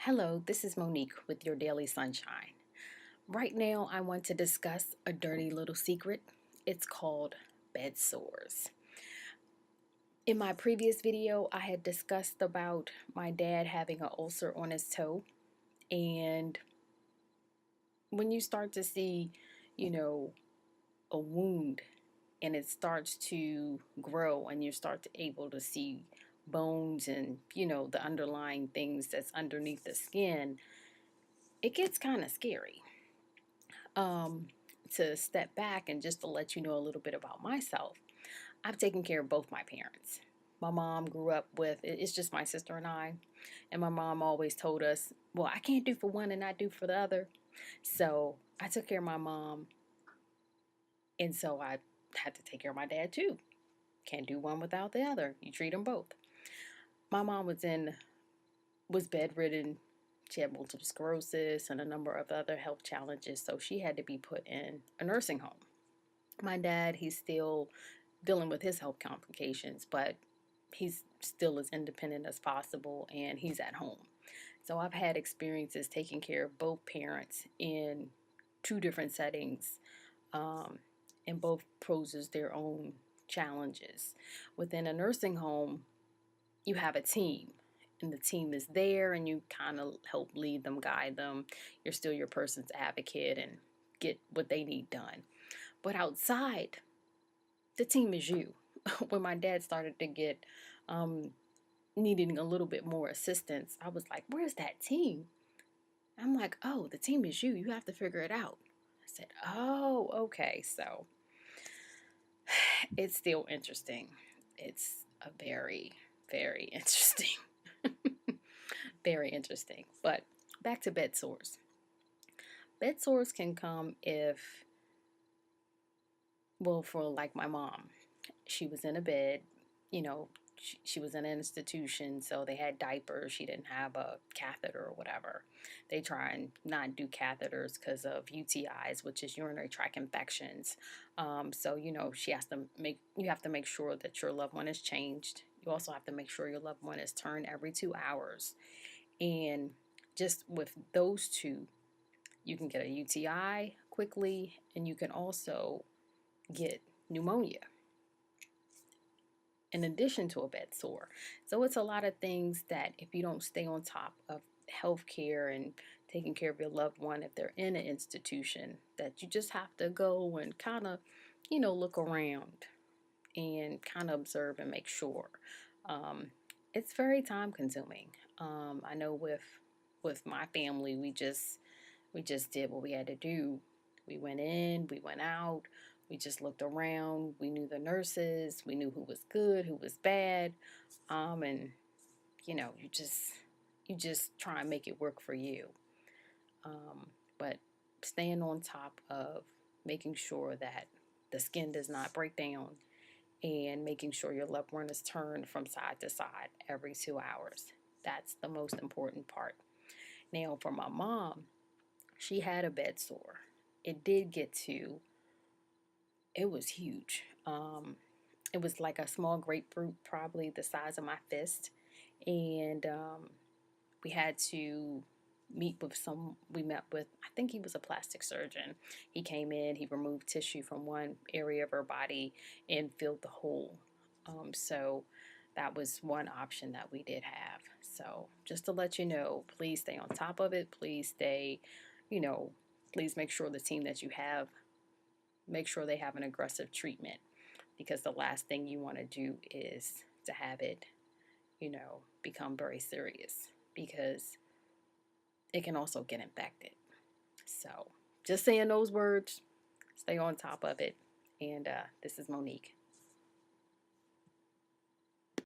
Hello, this is Monique with your Daily Sunshine. Right now, I want to discuss a dirty little secret. It's called bed sores. In my previous video, I had discussed about my dad having an ulcer on his toe. And when you start to see, you know, a wound and it starts to grow and you start to able to see bones and, the underlying things that's underneath the skin, it gets kind of scary. um, to step back and just to let you know a little bit about myself. I've taken care of both my parents. My mom grew up with, it's just my sister and I. And my mom always told us, well, I can't do for one and not do for the other. So I took care of my mom. And so I had to take care of my dad too. Can't do one without the other. You treat them both. My mom was bedridden. She had multiple sclerosis and a number of other health challenges. So she had to be put in a nursing home. My dad, he's still dealing with his health complications, but he's still as independent as possible and he's at home. So I've had experiences taking care of both parents in two different settings, um, and both poses their own challenges. Within a nursing home, you have a team. And the team is there, and you kind of help lead them, guide them. You're still your person's advocate and get what they need done. But outside, the team is you. When my dad started to get um, needing a little bit more assistance, I was like, where's that team? I'm like, oh, the team is you. You have to figure it out. I said, oh, okay. So it's still interesting. It's a very, very interesting, very interesting. But back to bed sores. Bed sores can come if, well, for like my mom, she was in a bed, you know, she was in an institution, so they had diapers. She didn't have a catheter or whatever. They try and not do catheters because of UTIs, which is urinary tract infections. So she has to you have to make sure that your loved one is changed. You also have to make sure your loved one is turned every 2 hours. And just with those two, you can get a UTI quickly, and you can also get pneumonia in addition to a bed sore. So it's a lot of things that if you don't stay on top of healthcare and taking care of your loved one if they're in an institution, that you just have to go and kind of, look around and kind of observe and make sure. It's very time consuming. I know with my family, we just did what we had to do. We went in, we went out, we just looked around. We knew the nurses, we knew who was good, who was bad, and you just try and make it work for you. But staying on top of making sure that the skin does not break down and making sure your loved one is turned from side to side every 2 hours. That's the most important part. Now, for my mom, she had a bed sore. It did get to, it was huge. It was like a small grapefruit, probably the size of my fist. And we had to we met with, I think he was a plastic surgeon. He came in, he removed tissue from one area of her body and filled the hole. So that was one option that we did have. So just to let you know, please stay on top of it. Please stay, you know, please make sure the team that you have, make sure they have an aggressive treatment, because the last thing you want to do is to have it, become very serious, because it can also get infected. So just saying those words, stay on top of it. And this is Monique.